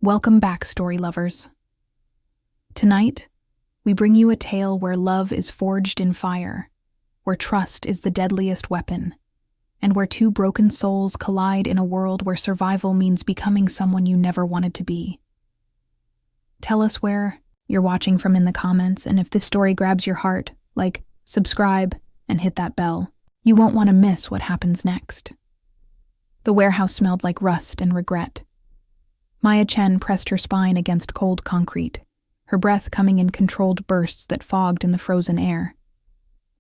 Welcome back, story lovers. Tonight, we bring you a tale where love is forged in fire, where trust is the deadliest weapon, and where two broken souls collide in a world where survival means becoming someone you never wanted to be. Tell us where you're watching from in the comments, and if this story grabs your heart, like, subscribe, and hit that bell. You won't want to miss what happens next. The warehouse smelled like rust and regret. Maya Chen pressed her spine against cold concrete, her breath coming in controlled bursts that fogged in the frozen air.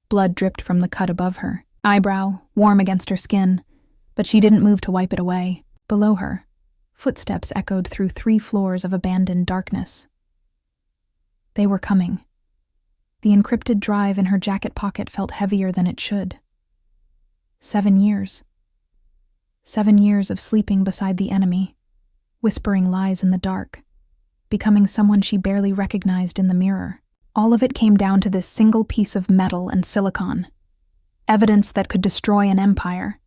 Blood dripped from the cut above her, eyebrow warm against her skin, but she didn't move to wipe it away. Below her, footsteps echoed through 3 floors of abandoned darkness. They were coming. The encrypted drive in her jacket pocket felt heavier than it should. 7 years. 7 years of sleeping beside the enemy, whispering lies in the dark, becoming someone she barely recognized in the mirror. All of it came down to this single piece of metal and silicon, evidence that could destroy an empire,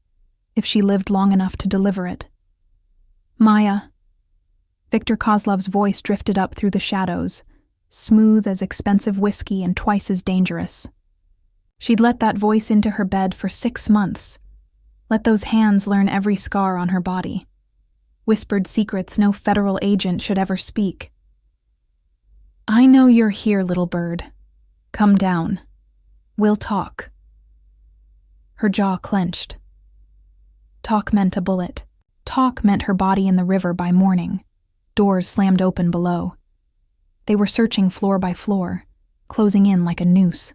if she lived long enough to deliver it. Maya. Viktor Kozlov's voice drifted up through the shadows, smooth as expensive whiskey and twice as dangerous. She'd let that voice into her bed for 6 months, let those hands learn every scar on her body, whispered secrets no federal agent should ever speak. "I know you're here, little bird. Come down. We'll talk." Her jaw clenched. Talk meant a bullet. Talk meant her body in the river by morning. Doors slammed open below. They were searching floor by floor, closing in like a noose.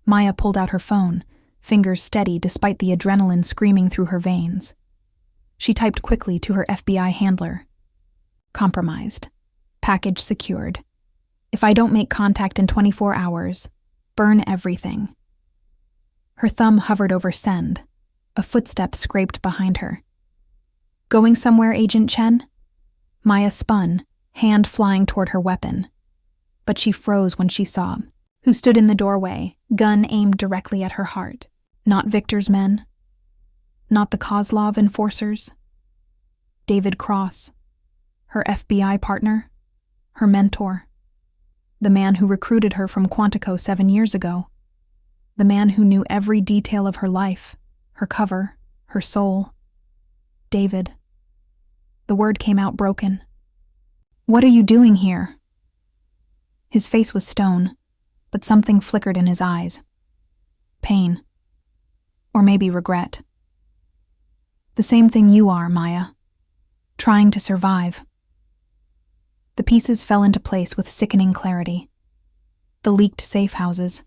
Maya pulled out her phone, fingers steady despite the adrenaline screaming through her veins. She typed quickly to her FBI handler. "Compromised. Package secured. If I don't make contact in 24 hours, burn everything." Her thumb hovered over send. A footstep scraped behind her. "Going somewhere, Agent Chen?" Maya spun, hand flying toward her weapon. But she froze when she saw who stood in the doorway, gun aimed directly at her heart. Not Victor's men. Not the Kozlov enforcers. David Cross. Her FBI partner. Her mentor. The man who recruited her from Quantico 7 years ago. The man who knew every detail of her life, her cover, her soul. David. The word came out broken. "What are you doing here?" His face was stone, but something flickered in his eyes. Pain. Or maybe regret. "The same thing you are, Maya. Trying to survive." The pieces fell into place with sickening clarity. The leaked safe houses.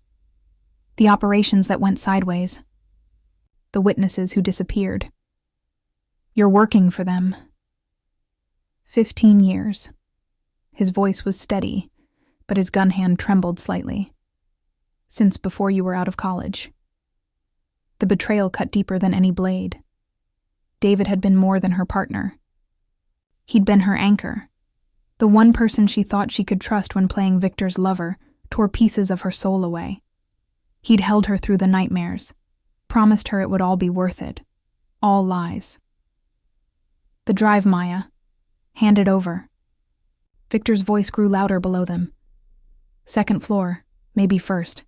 The operations that went sideways. The witnesses who disappeared. "You're working for them." 15 years. His voice was steady, but his gun hand trembled slightly. "Since before you were out of college." The betrayal cut deeper than any blade. David had been more than her partner. He'd been her anchor. The one person she thought she could trust when playing Victor's lover tore pieces of her soul away. He'd held her through the nightmares, promised her it would all be worth it. All lies. "The drive, Maya. Hand it over." Victor's voice grew louder below them. "Second floor, maybe first."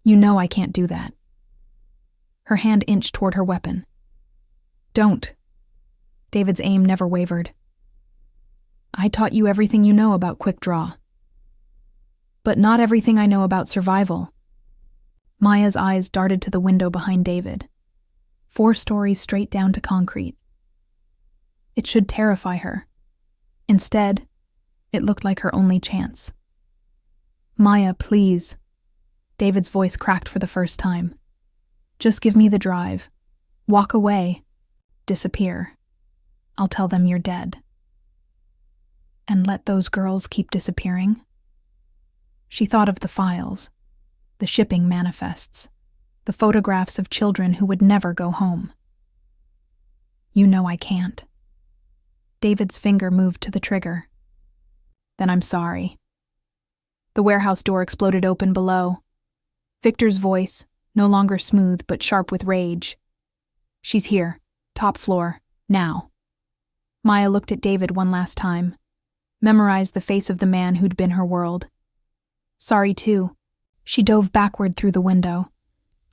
"You know I can't do that." Her hand inched toward her weapon. "Don't." David's aim never wavered. "I taught you everything you know about quick draw." "But not everything I know about survival." Maya's eyes darted to the window behind David. 4 stories straight down to concrete. It should terrify her. Instead, it looked like her only chance. "Maya, please." David's voice cracked for the first time. "Just give me the drive. Walk away. Disappear. I'll tell them you're dead." And let those girls keep disappearing? She thought of the files, the shipping manifests, the photographs of children who would never go home. "You know I can't." David's finger moved to the trigger. "Then I'm sorry." The warehouse door exploded open below. Victor's voice, no longer smooth but sharp with rage. "She's here. Top floor. Now." Maya looked at David one last time, memorized the face of the man who'd been her world. Sorry, too. She dove backward through the window.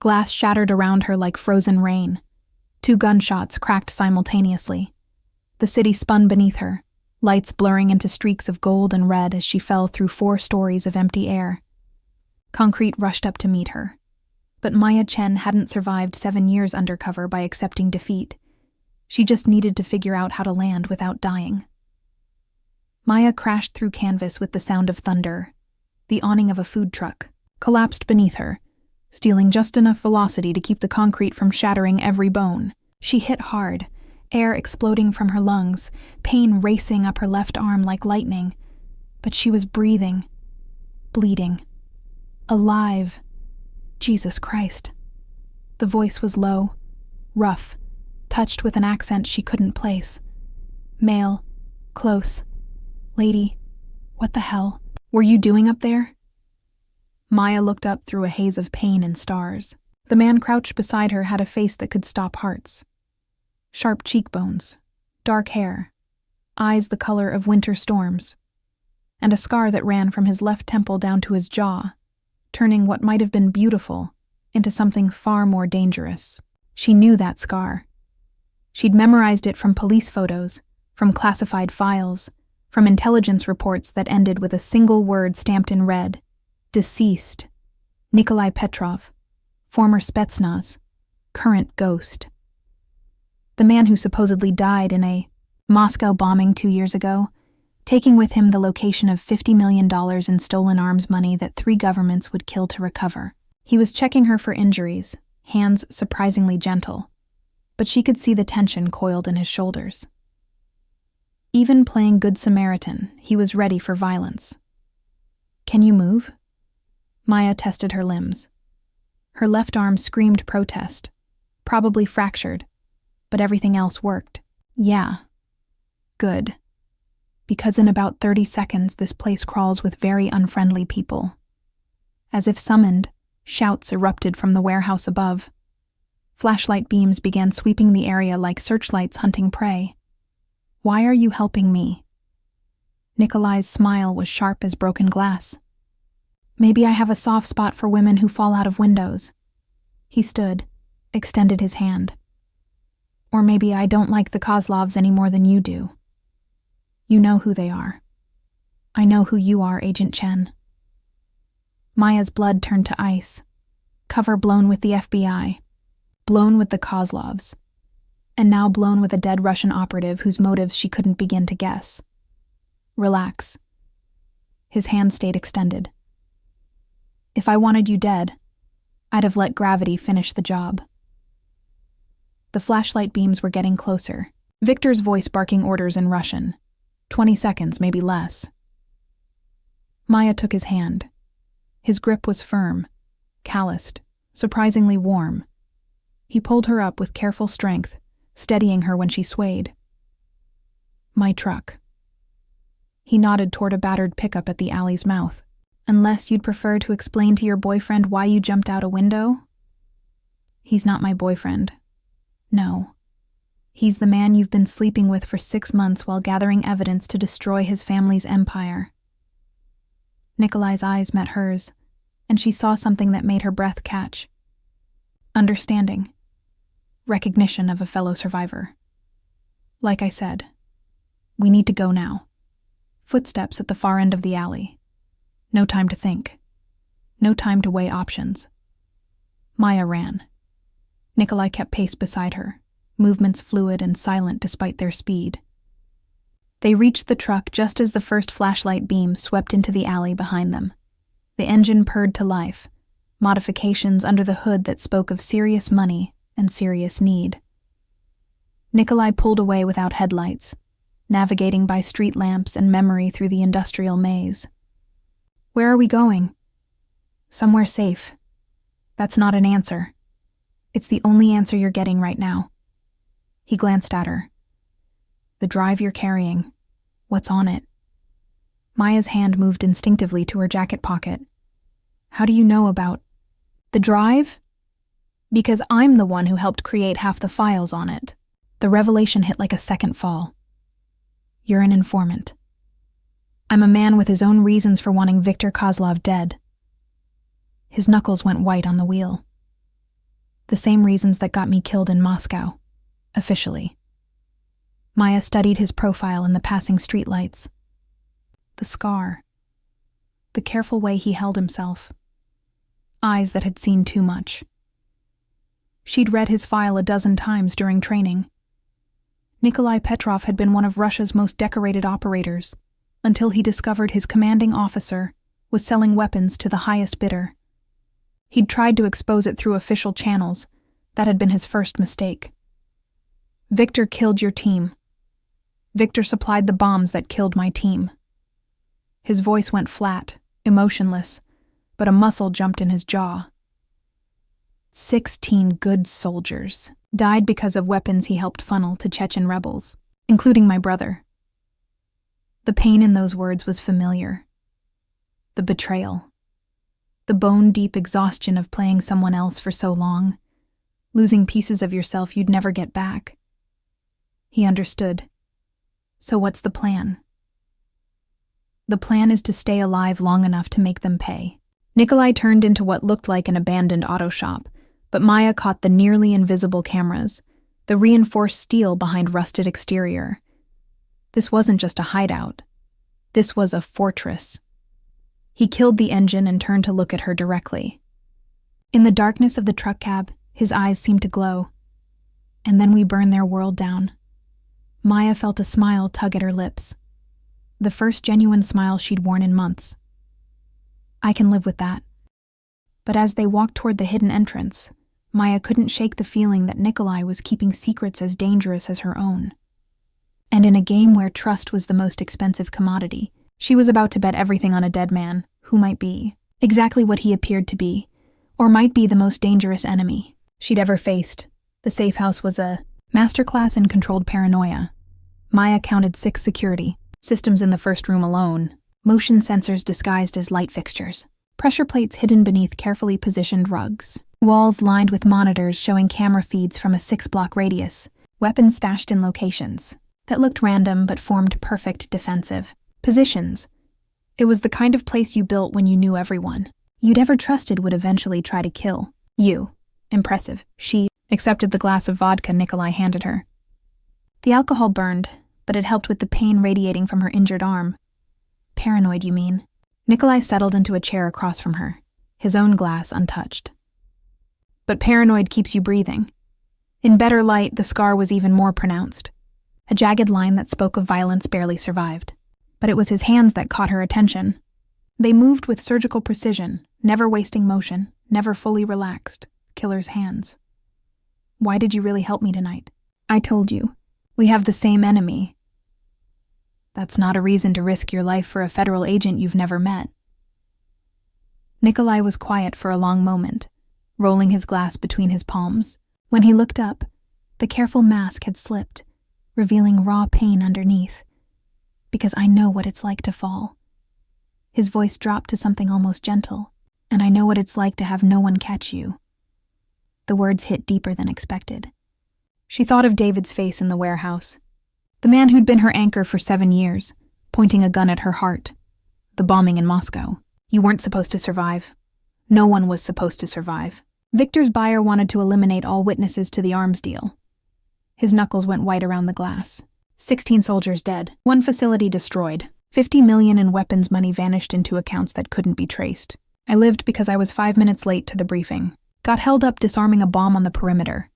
Glass shattered around her like frozen rain. 2 gunshots cracked simultaneously. The city spun beneath her, lights blurring into streaks of gold and red as she fell through 4 stories of empty air. Concrete rushed up to meet her. But Maya Chen hadn't survived 7 years undercover by accepting defeat. She just needed to figure out how to land without dying. Maya crashed through canvas with the sound of thunder. The awning of a food truck collapsed beneath her, stealing just enough velocity to keep the concrete from shattering every bone. She hit hard, air exploding from her lungs, pain racing up her left arm like lightning. But she was breathing, bleeding, alive. Jesus Christ. The voice was low, rough, touched with an accent she couldn't place. Male, close. Lady, what the hell were you doing up there? Maya looked up through a haze of pain and stars. The man crouched beside her had a face that could stop hearts. Sharp cheekbones, dark hair, eyes the color of winter storms, and a scar that ran from his left temple down to his jaw, turning what might have been beautiful into something far more dangerous. She knew that scar. She'd memorized it from police photos, from classified files, from intelligence reports that ended with a single word stamped in red: deceased. Nikolai Petrov, former Spetsnaz, current ghost. The man who supposedly died in a Moscow bombing 2 years ago, taking with him the location of $50 million in stolen arms money that 3 governments would kill to recover. He was checking her for injuries, hands surprisingly gentle, but she could see the tension coiled in his shoulders. Even playing Good Samaritan, he was ready for violence. Can you move? Maya tested her limbs. Her left arm screamed protest, probably fractured, but everything else worked. Yeah. Good. Because in about 30 seconds this place crawls with very unfriendly people. As if summoned, shouts erupted from the warehouse above. Flashlight beams began sweeping the area like searchlights hunting prey. Why are you helping me? Nikolai's smile was sharp as broken glass. Maybe I have a soft spot for women who fall out of windows. He stood, extended his hand. Or maybe I don't like the Kozlovs any more than you do. You know who they are. I know who you are, Agent Chen. Maya's blood turned to ice. Cover blown with the FBI. Blown with the Kozlovs. And now blown with a dead Russian operative whose motives she couldn't begin to guess. Relax. His hand stayed extended. If I wanted you dead, I'd have let gravity finish the job. The flashlight beams were getting closer. Victor's voice barking orders in Russian. 20 seconds, maybe less. Maya took his hand. His grip was firm, calloused, surprisingly warm. He pulled her up with careful strength, steadying her when she swayed. My truck. He nodded toward a battered pickup at the alley's mouth. Unless you'd prefer to explain to your boyfriend why you jumped out a window? He's not my boyfriend. No. He's the man you've been sleeping with for 6 months while gathering evidence to destroy his family's empire. Nikolai's eyes met hers, and she saw something that made her breath catch. Understanding. Recognition of a fellow survivor. Like I said, we need to go now. Footsteps at the far end of the alley. No time to think. No time to weigh options. Maya ran. Nikolai kept pace beside her, movements fluid and silent despite their speed. They reached the truck just as the first flashlight beam swept into the alley behind them. The engine purred to life, modifications under the hood that spoke of serious money and serious need. Nikolai pulled away without headlights, navigating by street lamps and memory through the industrial maze. Where are we going? Somewhere safe. That's not an answer. It's the only answer you're getting right now. He glanced at her. The drive you're carrying. What's on it? Maya's hand moved instinctively to her jacket pocket. How do you know about the drive? Because I'm the one who helped create half the files on it. The revelation hit like a second fall. You're an informant. I'm a man with his own reasons for wanting Viktor Kozlov dead. His knuckles went white on the wheel. The same reasons that got me killed in Moscow, officially. Maya studied his profile in the passing streetlights. The scar. The careful way he held himself. Eyes that had seen too much. She'd read his file a dozen times during training. Nikolai Petrov had been one of Russia's most decorated operators, until he discovered his commanding officer was selling weapons to the highest bidder. He'd tried to expose it through official channels. That had been his first mistake. Viktor killed your team. Viktor supplied the bombs that killed my team. His voice went flat, emotionless, but a muscle jumped in his jaw. 16 good soldiers died because of weapons he helped funnel to Chechen rebels, including my brother. The pain in those words was familiar. The betrayal. The bone-deep exhaustion of playing someone else for so long, losing pieces of yourself you'd never get back. He understood. So what's the plan? The plan is to stay alive long enough to make them pay. Nikolai turned into what looked like an abandoned auto shop, but Maya caught the nearly invisible cameras, the reinforced steel behind rusted exterior. This wasn't just a hideout. This was a fortress. He killed the engine and turned to look at her directly. In the darkness of the truck cab, his eyes seemed to glow. And then we burned their world down. Maya felt a smile tug at her lips. The first genuine smile she'd worn in months. I can live with that. But as they walked toward the hidden entrance, Maya couldn't shake the feeling that Nikolai was keeping secrets as dangerous as her own. And in a game where trust was the most expensive commodity, she was about to bet everything on a dead man, who might be exactly what he appeared to be, or might be the most dangerous enemy she'd ever faced. The safe house was a masterclass in controlled paranoia. Maya counted 6 security systems in the first room alone, motion sensors disguised as light fixtures, pressure plates hidden beneath carefully positioned rugs, walls lined with monitors showing camera feeds from a 6-block radius, weapons stashed in locations that looked random but formed perfect defensive positions. It was the kind of place you built when you knew everyone you'd ever trusted would eventually try to kill you. Impressive. She accepted the glass of vodka Nikolai handed her. The alcohol burned, but it helped with the pain radiating from her injured arm. Paranoid, you mean? Nikolai settled into a chair across from her, his own glass untouched. But paranoid keeps you breathing. In better light, the scar was even more pronounced. A jagged line that spoke of violence barely survived. But it was his hands that caught her attention. They moved with surgical precision, never wasting motion, never fully relaxed. Killer's hands. Why did you really help me tonight? I told you. We have the same enemy. That's not a reason to risk your life for a federal agent you've never met. Nikolai was quiet for a long moment, rolling his glass between his palms. When he looked up, the careful mask had slipped, revealing raw pain underneath. Because I know what it's like to fall. His voice dropped to something almost gentle, and I know what it's like to have no one catch you. The words hit deeper than expected. She thought of David's face in the warehouse. The man who'd been her anchor for 7 years, pointing a gun at her heart. The bombing in Moscow. You weren't supposed to survive. No one was supposed to survive. Viktor's buyer wanted to eliminate all witnesses to the arms deal. His knuckles went white around the glass. 16 soldiers dead. 1 facility destroyed. 50 million in weapons money vanished into accounts that couldn't be traced. I lived because I was 5 minutes late to the briefing. Got held up disarming a bomb on the perimeter.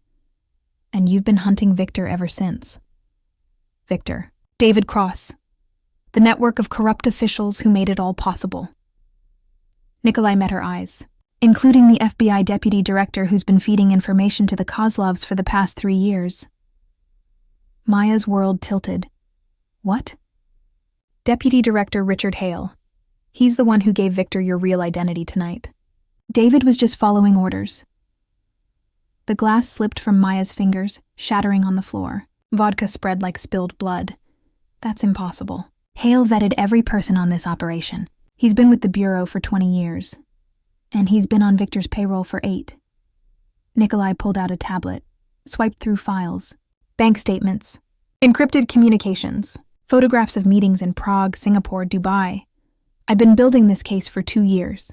And you've been hunting Viktor ever since. Viktor. David Cross. The network of corrupt officials who made it all possible. Nikolai met her eyes, including the FBI deputy director who's been feeding information to the Kozlovs for the past 3 years. Maya's world tilted. What? Deputy Director Richard Hale. He's the one who gave Viktor your real identity tonight. David was just following orders. The glass slipped from Maya's fingers, shattering on the floor. Vodka spread like spilled blood. That's impossible. Hale vetted every person on this operation. He's been with the Bureau for 20 years. And he's been on Viktor's payroll for 8. Nikolai pulled out a tablet, swiped through files. Bank statements. Encrypted communications. Photographs of meetings in Prague, Singapore, Dubai. I've been building this case for 2 years.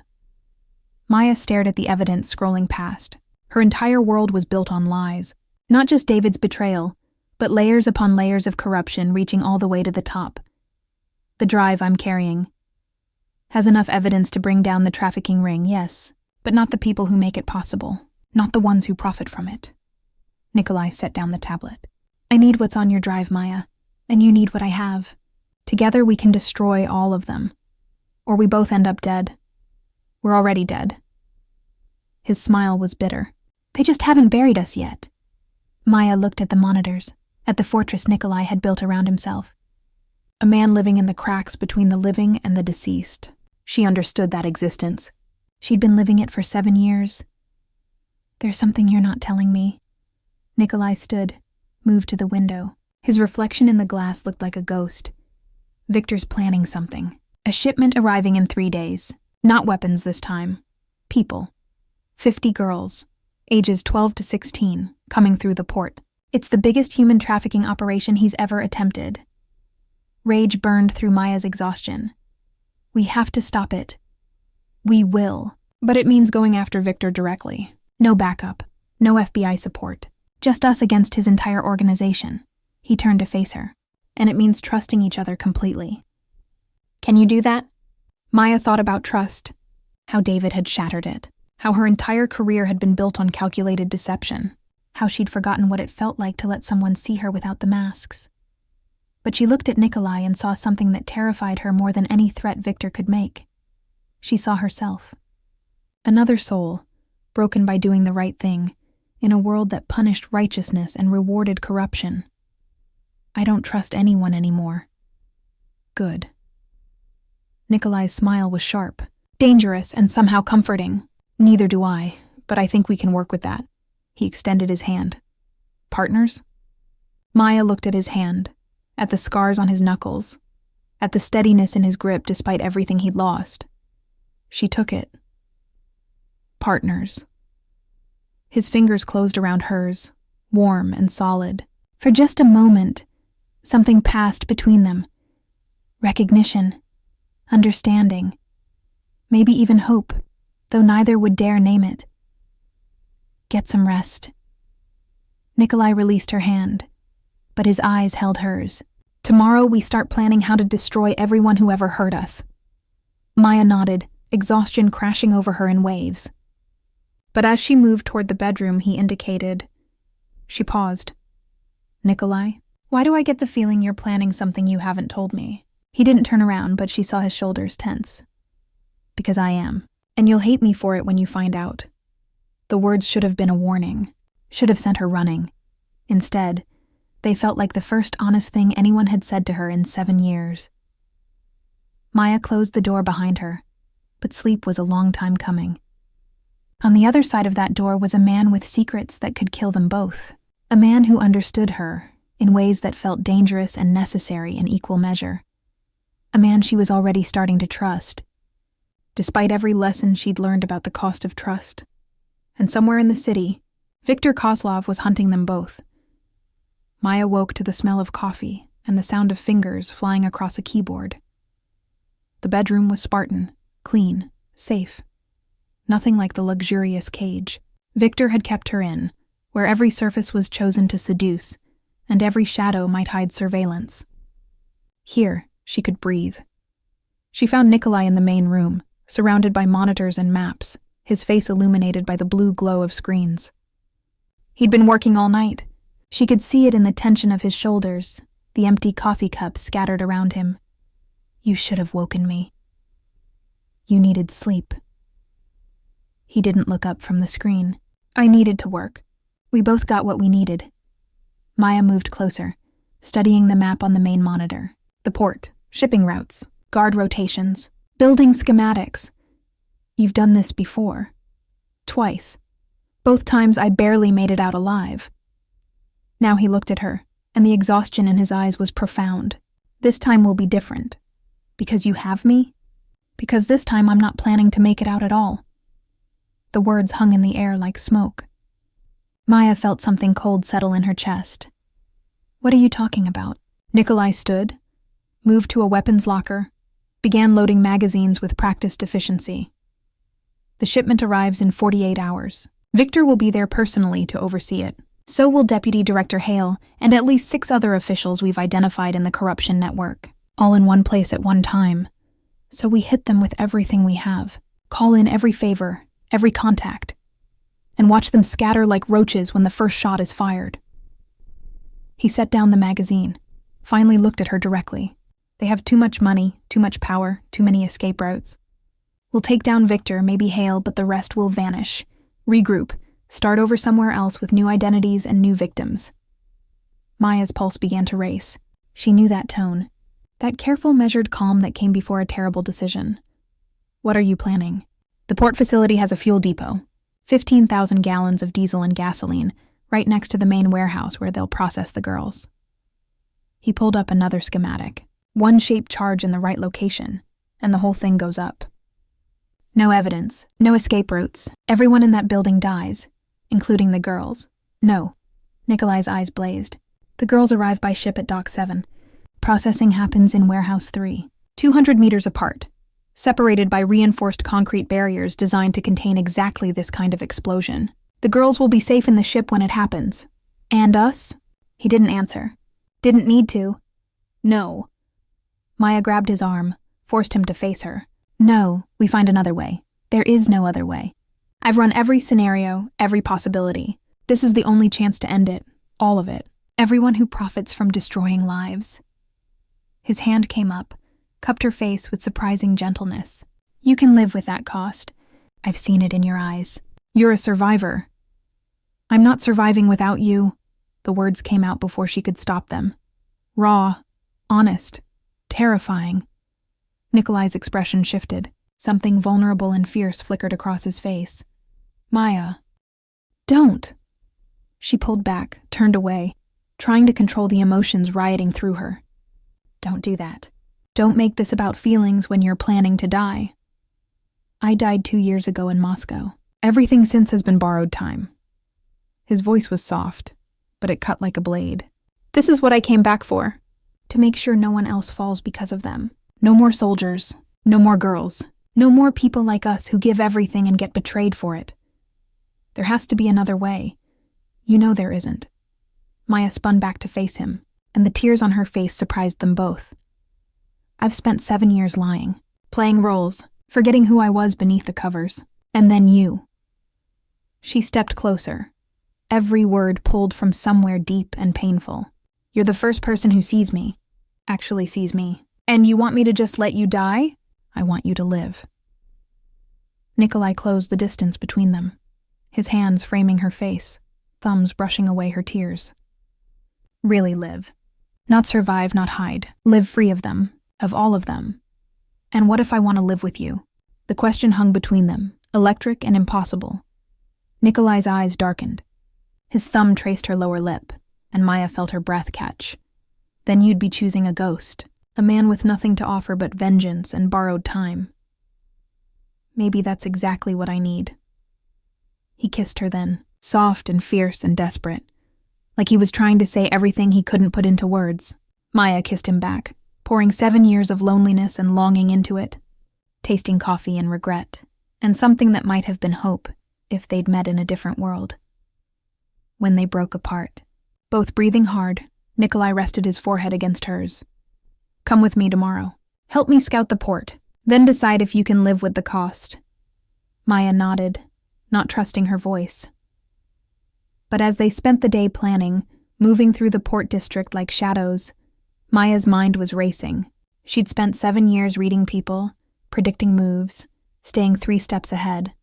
Maya stared at the evidence scrolling past. Her entire world was built on lies. Not just David's betrayal, but layers upon layers of corruption reaching all the way to the top. The drive I'm carrying has enough evidence to bring down the trafficking ring, yes, but not the people who make it possible, not the ones who profit from it. Nikolai set down the tablet. I need what's on your drive, Maya, and you need what I have. Together we can destroy all of them. Or we both end up dead. We're already dead. His smile was bitter. They just haven't buried us yet. Maya looked at the monitors, at the fortress Nikolai had built around himself. A man living in the cracks between the living and the deceased. She understood that existence. She'd been living it for 7 years. There's something you're not telling me. Nikolai stood, moved to the window. His reflection in the glass looked like a ghost. Victor's planning something. A shipment arriving in 3 days. Not weapons this time. People. 50 girls, ages 12 to 16, coming through the port. It's the biggest human trafficking operation he's ever attempted. Rage burned through Maya's exhaustion. We have to stop it. We will. But it means going after Victor directly. No backup. No FBI support. Just us against his entire organization. He turned to face her. And it means trusting each other completely. Can you do that? Maya thought about trust. How David had shattered it. How her entire career had been built on calculated deception. How she'd forgotten what it felt like to let someone see her without the masks. But she looked at Nikolai and saw something that terrified her more than any threat Victor could make. She saw herself. Another soul, broken by doing the right thing, in a world that punished righteousness and rewarded corruption. I don't trust anyone anymore. Good. Nikolai's smile was sharp, dangerous, and somehow comforting. Neither do I, but I think we can work with that. He extended his hand. Partners? Maya looked at his hand, at the scars on his knuckles, at the steadiness in his grip despite everything he'd lost. She took it. Partners. His fingers closed around hers, warm and solid. For just a moment, something passed between them. Recognition, understanding, maybe even hope, though neither would dare name it. Get some rest. Nikolai released her hand, but his eyes held hers. Tomorrow we start planning how to destroy everyone who ever hurt us. Maya nodded, exhaustion crashing over her in waves. But as she moved toward the bedroom he indicated, she paused. Nikolai, why do I get the feeling you're planning something you haven't told me? He didn't turn around, but she saw his shoulders tense. Because I am, and you'll hate me for it when you find out. The words should have been a warning, should have sent her running. Instead, they felt like the first honest thing anyone had said to her in 7 years. Maya closed the door behind her, but sleep was a long time coming. On the other side of that door was a man with secrets that could kill them both. A man who understood her in ways that felt dangerous and necessary in equal measure. A man she was already starting to trust, despite every lesson she'd learned about the cost of trust. And somewhere in the city, Viktor Kozlov was hunting them both. Maya woke to the smell of coffee and the sound of fingers flying across a keyboard. The bedroom was Spartan, clean, safe. Nothing like the luxurious cage Victor had kept her in, where every surface was chosen to seduce, and every shadow might hide surveillance. Here, she could breathe. She found Nikolai in the main room, surrounded by monitors and maps, his face illuminated by the blue glow of screens. He'd been working all night. She could see it in the tension of his shoulders, the empty coffee cups scattered around him. You should have woken me. You needed sleep. He didn't look up from the screen. I needed to work. We both got what we needed. Maya moved closer, studying the map on the main monitor. The port, shipping routes, guard rotations, building schematics. You've done this before. Twice. Both times I barely made it out alive. Now he looked at her, and the exhaustion in his eyes was profound. This time will be different. Because you have me? Because this time I'm not planning to make it out at all. The words hung in the air like smoke. Maya felt something cold settle in her chest. What are you talking about? Nikolai stood, moved to a weapons locker, began loading magazines with practiced efficiency. The shipment arrives in 48 hours. Victor will be there personally to oversee it. So will Deputy Director Hale and at least 6 other officials we've identified in the corruption network, all in one place at one time. So we hit them with everything we have, call in every favor, every contact, and watch them scatter like roaches when the first shot is fired. He set down the magazine, finally looked at her directly. They have too much money, too much power, too many escape routes. We'll take down Victor, maybe Hale, but the rest will vanish, regroup, start over somewhere else with new identities and new victims. Maya's pulse began to race. She knew that tone, that careful, measured calm that came before a terrible decision. What are you planning? The port facility has a fuel depot, 15,000 gallons of diesel and gasoline, right next to the main warehouse where they'll process the girls. He pulled up another schematic. One shaped charge in the right location, and the whole thing goes up. No evidence, no escape routes. Everyone in that building dies, including the girls. No. Nikolai's eyes blazed. The girls arrive by ship at Dock 7. Processing happens in Warehouse 3, 200 meters apart, separated by reinforced concrete barriers designed to contain exactly this kind of explosion. The girls will be safe in the ship when it happens. And us? He didn't answer. Didn't need to. No. Maya grabbed his arm, forced him to face her. No, we find another way. There is no other way. I've run every scenario, every possibility. This is the only chance to end it. All of it. Everyone who profits from destroying lives. His hand came up, cupped her face with surprising gentleness. You can live with that cost. I've seen it in your eyes. You're a survivor. I'm not surviving without you. The words came out before she could stop them. Raw, honest, terrifying. Nikolai's expression shifted. Something vulnerable and fierce flickered across his face. Maya. Don't. She pulled back, turned away, trying to control the emotions rioting through her. Don't do that. Don't make this about feelings when you're planning to die. I died 2 years ago in Moscow. Everything since has been borrowed time. His voice was soft, but it cut like a blade. This is what I came back for. To make sure no one else falls because of them. No more soldiers. No more girls. No more people like us who give everything and get betrayed for it. There has to be another way. You know there isn't. Maya spun back to face him, and the tears on her face surprised them both. I've spent 7 years lying, playing roles, forgetting who I was beneath the covers. And then you. She stepped closer, every word pulled from somewhere deep and painful. You're the first person who sees me, actually sees me. And you want me to just let you die? I want you to live. Nikolai closed the distance between them, his hands framing her face, thumbs brushing away her tears. Really live. Not survive, not hide. Live free of them, of all of them. And what if I want to live with you? The question hung between them, electric and impossible. Nikolai's eyes darkened. His thumb traced her lower lip, and Maya felt her breath catch. Then you'd be choosing a ghost, a man with nothing to offer but vengeance and borrowed time. Maybe that's exactly what I need. He kissed her then, soft and fierce and desperate, like he was trying to say everything he couldn't put into words. Maya kissed him back, pouring 7 years of loneliness and longing into it, tasting coffee and regret, and something that might have been hope if they'd met in a different world. When they broke apart, both breathing hard, Nikolai rested his forehead against hers. Come with me tomorrow. Help me scout the port, then decide if you can live with the cost. Maya nodded, not trusting her voice. But as they spent the day planning, moving through the port district like shadows, Maya's mind was racing. She'd spent 7 years reading people, predicting moves, staying 3 steps ahead,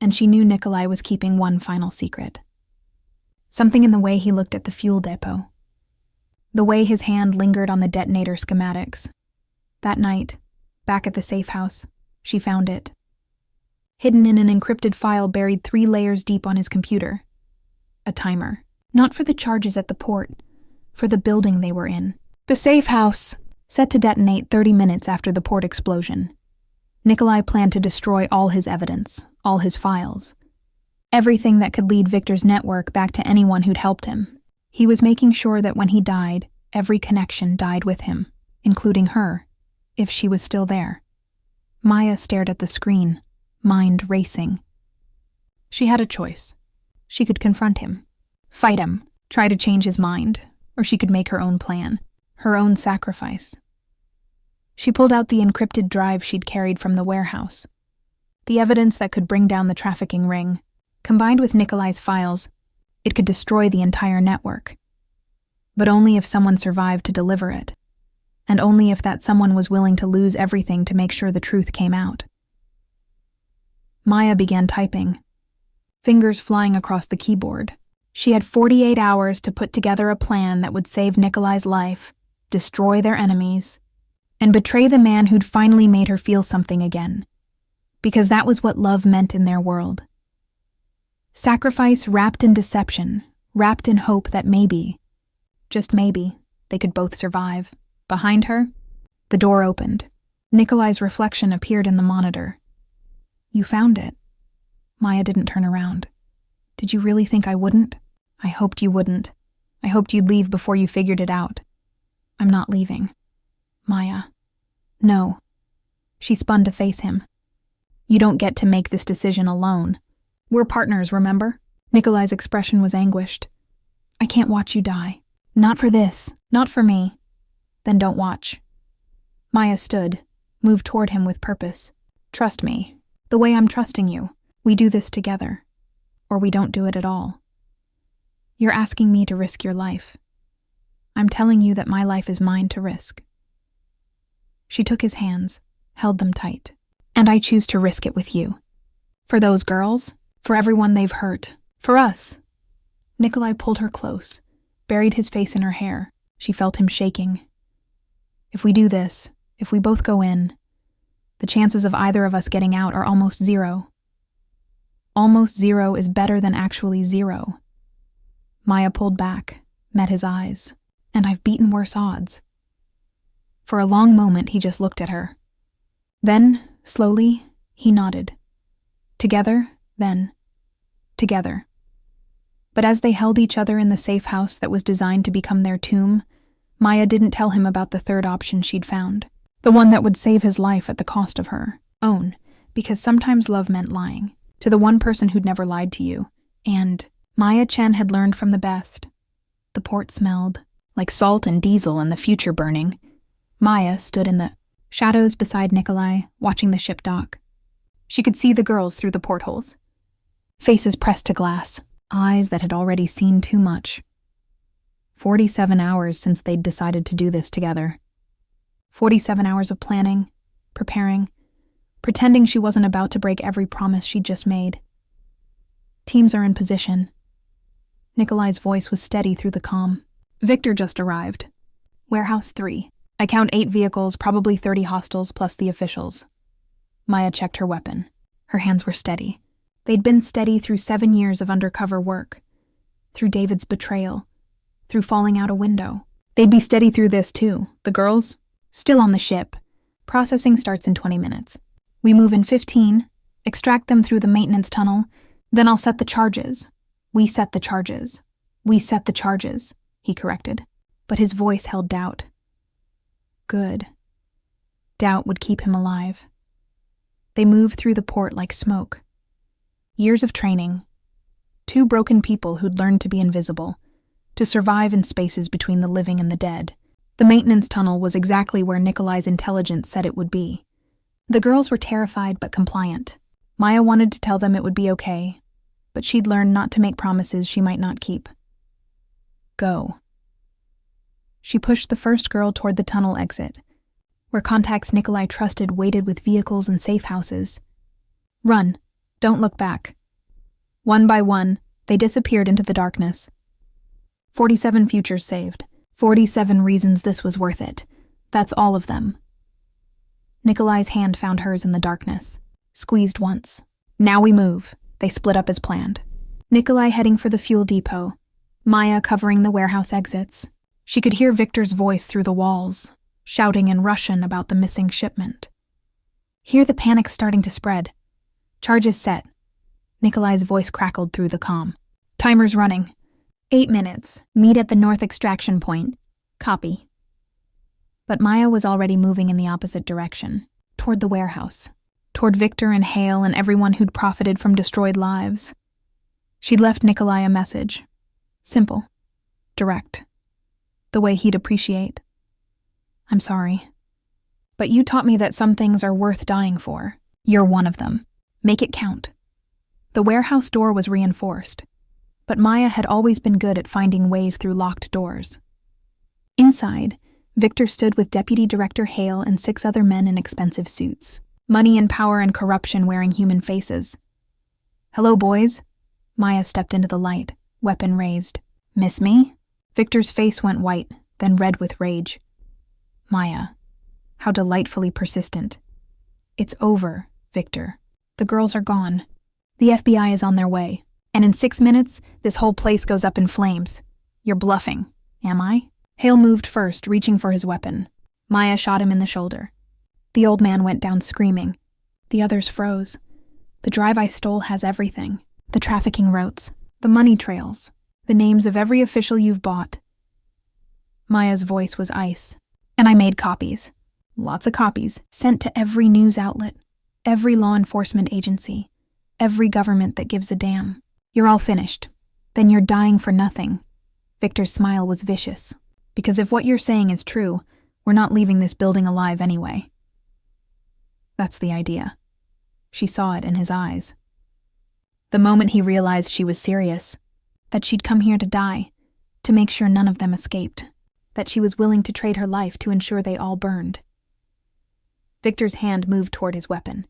and she knew Nikolai was keeping one final secret. Something in the way he looked at the fuel depot. The way his hand lingered on the detonator schematics. That night, back at the safe house, she found it. Hidden in an encrypted file buried 3 layers deep on his computer. A timer. Not for the charges at the port, for the building they were in. The safe house, set to detonate 30 minutes after the port explosion. Nikolai planned to destroy all his evidence, all his files. Everything that could lead Victor's network back to anyone who'd helped him. He was making sure that when he died, every connection died with him, including her, if she was still there. Maya stared at the screen, mind racing. She had a choice. She could confront him, fight him, try to change his mind, or she could make her own plan, her own sacrifice. She pulled out the encrypted drive she'd carried from the warehouse. The evidence that could bring down the trafficking ring, combined with Nikolai's files, it could destroy the entire network. But only if someone survived to deliver it, and only if that someone was willing to lose everything to make sure the truth came out. Maya began typing, fingers flying across the keyboard. She had 48 hours to put together a plan that would save Nikolai's life, destroy their enemies, and betray the man who'd finally made her feel something again, because that was what love meant in their world. Sacrifice wrapped in deception, wrapped in hope that maybe, just maybe, they could both survive. Behind her, the door opened. Nikolai's reflection appeared in the monitor. "You found it." Maya didn't turn around. "Did you really think I wouldn't?" "I hoped you wouldn't. I hoped you'd leave before you figured it out." "I'm not leaving." "Maya." "No." She spun to face him. "You don't get to make this decision alone. We're partners, remember?" Nikolai's expression was anguished. "I can't watch you die. Not for this. Not for me." "Then don't watch." Maya stood, moved toward him with purpose. "Trust me, the way I'm trusting you. We do this together. Or we don't do it at all. You're asking me to risk your life. I'm telling you that my life is mine to risk." She took his hands, held them tight. "And I choose to risk it with you. For those girls, for everyone they've hurt, for us." Nikolai pulled her close, buried his face in her hair. She felt him shaking. "If we do this, if we both go in, the chances of either of us getting out are almost zero. Almost zero is better than actually zero." Maya pulled back, met his eyes. "And I've beaten worse odds." For a long moment, he just looked at her. Then, slowly, he nodded. Together, then. Together. But as they held each other in the safe house that was designed to become their tomb, Maya didn't tell him about the third option she'd found. The one that would save his life at the cost of her own, because sometimes love meant lying. To the one person who'd never lied to you. And Maya Chen had learned from the best. The port smelled like salt and diesel and the future burning. Maya stood in the shadows beside Nikolai, watching the ship dock. She could see the girls through the portholes. Faces pressed to glass, eyes that had already seen too much. 47 hours since they'd decided to do this together. 47 hours of planning, preparing, pretending she wasn't about to break every promise she'd just made. "Teams are in position." Nikolai's voice was steady through the comm. "Victor just arrived. Warehouse 3. I count 8 vehicles, probably 30 hostiles plus the officials." Maya checked her weapon. Her hands were steady. They'd been steady through 7 years of undercover work. Through David's betrayal. Through falling out a window. They'd be steady through this too. The girls? Still on the ship. Processing starts in 20 minutes. We move in 15, extract them through the maintenance tunnel, then I'll set the charges. We set the charges. We set the charges, he corrected. But his voice held doubt. Good. Doubt would keep him alive. They moved through the port like smoke. Years of training. 2 broken people who'd learned to be invisible, to survive in spaces between the living and the dead. The maintenance tunnel was exactly where Nikolai's intelligence said it would be. The girls were terrified but compliant. Maya wanted to tell them it would be okay, but she'd learned not to make promises she might not keep. Go. She pushed the first girl toward the tunnel exit, where contacts Nikolai trusted waited with vehicles and safe houses. Run. Don't look back. One by one, they disappeared into the darkness. 47 futures saved. 47 reasons this was worth it. That's all of them. Nikolai's hand found hers in the darkness. Squeezed once. Now we move. They split up as planned. Nikolai heading for the fuel depot. Maya covering the warehouse exits. She could hear Victor's voice through the walls, shouting in Russian about the missing shipment. Hear the panic starting to spread. Charges set. Nikolai's voice crackled through the comm. Timer's running. 8 minutes. Meet at the north extraction point. Copy. But Maya was already moving in the opposite direction, toward the warehouse, toward Victor and Hale and everyone who'd profited from destroyed lives. She'd left Nikolai a message. Simple. Direct. The way he'd appreciate. I'm sorry. But you taught me that some things are worth dying for. You're one of them. Make it count. The warehouse door was reinforced, but Maya had always been good at finding ways through locked doors. Inside, Victor stood with Deputy Director Hale and 6 other men in expensive suits. Money and power and corruption wearing human faces. Hello, boys. Maya stepped into the light, weapon raised. Miss me? Victor's face went white, then red with rage. Maya. How delightfully persistent. It's over, Victor. The girls are gone. The FBI is on their way. And in 6 minutes, this whole place goes up in flames. You're bluffing, am I? Hale moved first, reaching for his weapon. Maya shot him in the shoulder. The old man went down screaming. The others froze. The drive I stole has everything. The trafficking routes, the money trails, the names of every official you've bought. Maya's voice was ice. And I made copies. Lots of copies, sent to every news outlet, every law enforcement agency, every government that gives a damn. You're all finished. Then you're dying for nothing. Victor's smile was vicious. Because if what you're saying is true, we're not leaving this building alive anyway. That's the idea. She saw it in his eyes. The moment he realized she was serious, that she'd come here to die, to make sure none of them escaped, that she was willing to trade her life to ensure they all burned. Victor's hand moved toward his weapon.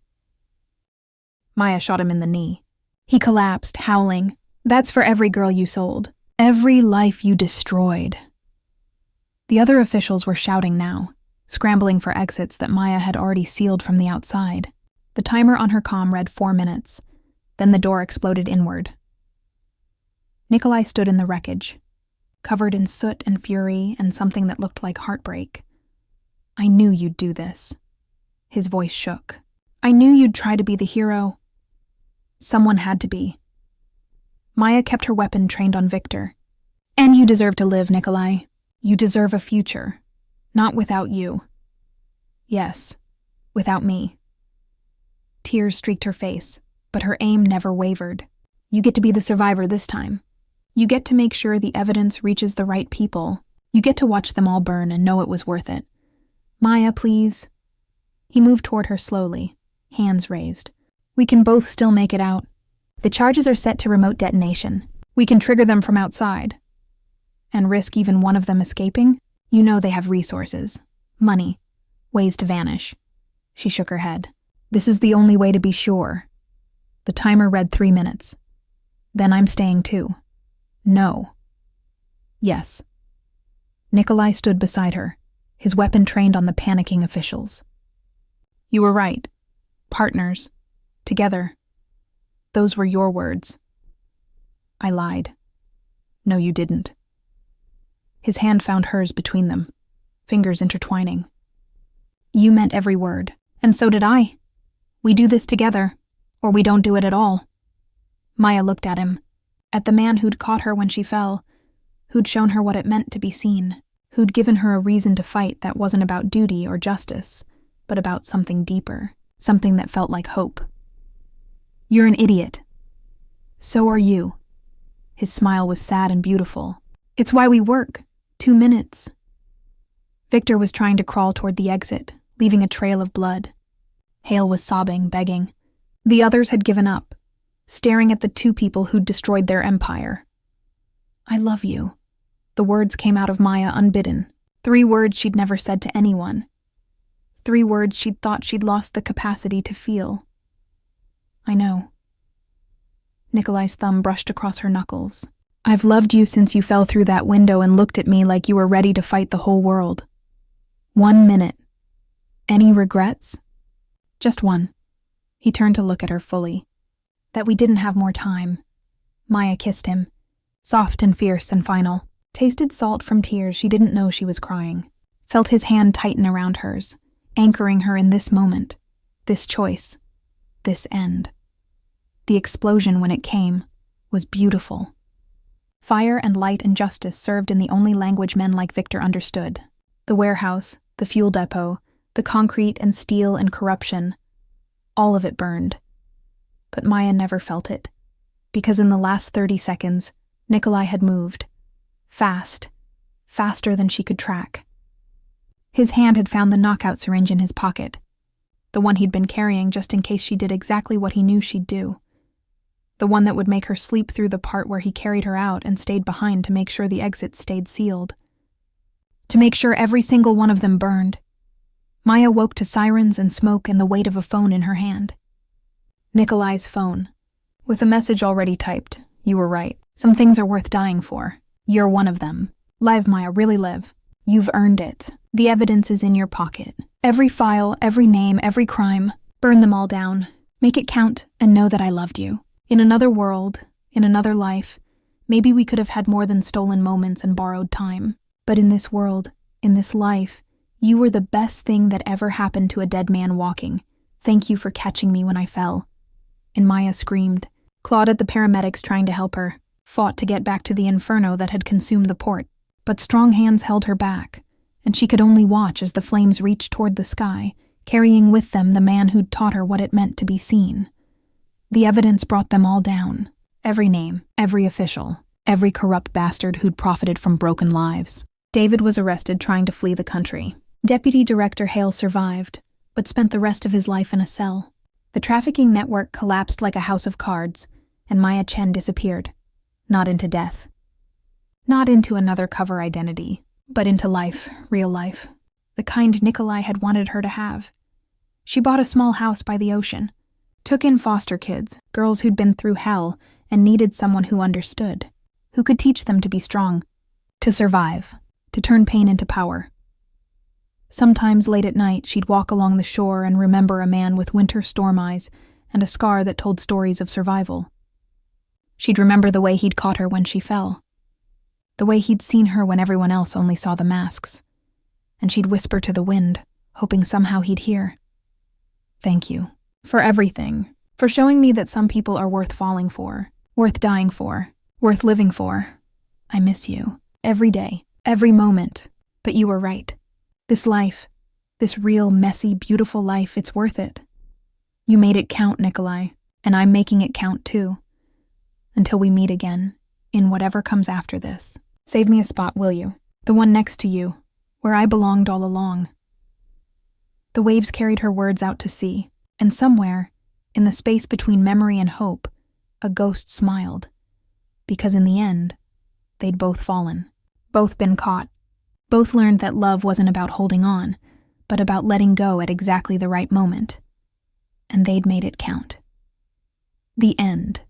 Maya shot him in the knee. He collapsed, howling. That's for every girl you sold. Every life you destroyed. The other officials were shouting now, scrambling for exits that Maya had already sealed from the outside. The timer on her comm read 4 minutes. Then the door exploded inward. Nikolai stood in the wreckage, covered in soot and fury and something that looked like heartbreak. I knew you'd do this. His voice shook. I knew you'd try to be the hero. Someone had to be. Maya kept her weapon trained on Victor. And you deserve to live, Nikolai. You deserve a future. Not without you. Yes, without me. Tears streaked her face, but her aim never wavered. You get to be the survivor this time. You get to make sure the evidence reaches the right people. You get to watch them all burn and know it was worth it. Maya, please. He moved toward her slowly, hands raised. We can both still make it out. The charges are set to remote detonation. We can trigger them from outside. And risk even one of them escaping? You know they have resources. Money. Ways to vanish. She shook her head. This is the only way to be sure. The timer read 3 minutes. Then I'm staying too. No. Yes. Nikolai stood beside her, his weapon trained on the panicking officials. You were right. Partners. Together. Those were your words. I lied. No, you didn't. His hand found hers between them, fingers intertwining. You meant every word, and so did I. We do this together, or we don't do it at all. Maya looked at him, at the man who'd caught her when she fell, who'd shown her what it meant to be seen, who'd given her a reason to fight that wasn't about duty or justice, but about something deeper, something that felt like hope. You're an idiot. So are you. His smile was sad and beautiful. It's why we work. 2 minutes. Victor was trying to crawl toward the exit, leaving a trail of blood. Hale was sobbing, begging. The others had given up, staring at the 2 people who'd destroyed their empire. I love you. The words came out of Maya unbidden. 3 words she'd never said to anyone. 3 words she'd thought she'd lost the capacity to feel. I know. Nikolai's thumb brushed across her knuckles. I've loved you since you fell through that window and looked at me like you were ready to fight the whole world. 1 minute. Any regrets? Just one. He turned to look at her fully. That we didn't have more time. Maya kissed him, soft and fierce and final. Tasted salt from tears she didn't know she was crying. Felt his hand tighten around hers, anchoring her in this moment, this choice, this end. The explosion, when it came, was beautiful. Fire and light and justice served in the only language men like Victor understood. The warehouse, the fuel depot, the concrete and steel and corruption. All of it burned. But Maya never felt it, because in the last 30 seconds, Nikolai had moved. Fast, faster than she could track. His hand had found the knockout syringe in his pocket, the one he'd been carrying just in case she did exactly what he knew she'd do. The one that would make her sleep through the part where he carried her out and stayed behind to make sure the exit stayed sealed. To make sure every single one of them burned. Maya woke to sirens and smoke and the weight of a phone in her hand. Nikolai's phone, with a message already typed. You were right. Some things are worth dying for. You're one of them. Live, Maya, really live. You've earned it. The evidence is in your pocket. Every file, every name, every crime. Burn them all down. Make it count and know that I loved you. In another world, in another life, maybe we could have had more than stolen moments and borrowed time. But in this world, in this life, you were the best thing that ever happened to a dead man walking. Thank you for catching me when I fell. And Maya screamed, clawed at the paramedics trying to help her, fought to get back to the inferno that had consumed the port. But strong hands held her back, and she could only watch as the flames reached toward the sky, carrying with them the man who'd taught her what it meant to be seen. The evidence brought them all down. Every name, every official, every corrupt bastard who'd profited from broken lives. David was arrested trying to flee the country. Deputy Director Hale survived, but spent the rest of his life in a cell. The trafficking network collapsed like a house of cards, and Maya Chen disappeared. Not into death. Not into another cover identity, but into life, real life. The kind Nikolai had wanted her to have. She bought a small house by the ocean. Took in foster kids, girls who'd been through hell and needed someone who understood, who could teach them to be strong, to survive, to turn pain into power. Sometimes late at night, she'd walk along the shore and remember a man with winter storm eyes and a scar that told stories of survival. She'd remember the way he'd caught her when she fell, the way he'd seen her when everyone else only saw the masks, and she'd whisper to the wind, hoping somehow he'd hear. Thank you. For everything. For showing me that some people are worth falling for, worth dying for, worth living for. I miss you. Every day, every moment. But you were right. This life, this real, messy, beautiful life, it's worth it. You made it count, Nikolai, and I'm making it count too. Until we meet again, in whatever comes after this. Save me a spot, will you? The one next to you, where I belonged all along. The waves carried her words out to sea. And somewhere, in the space between memory and hope, a ghost smiled. Because in the end, they'd both fallen. Both been caught. Both learned that love wasn't about holding on, but about letting go at exactly the right moment. And they'd made it count. The end.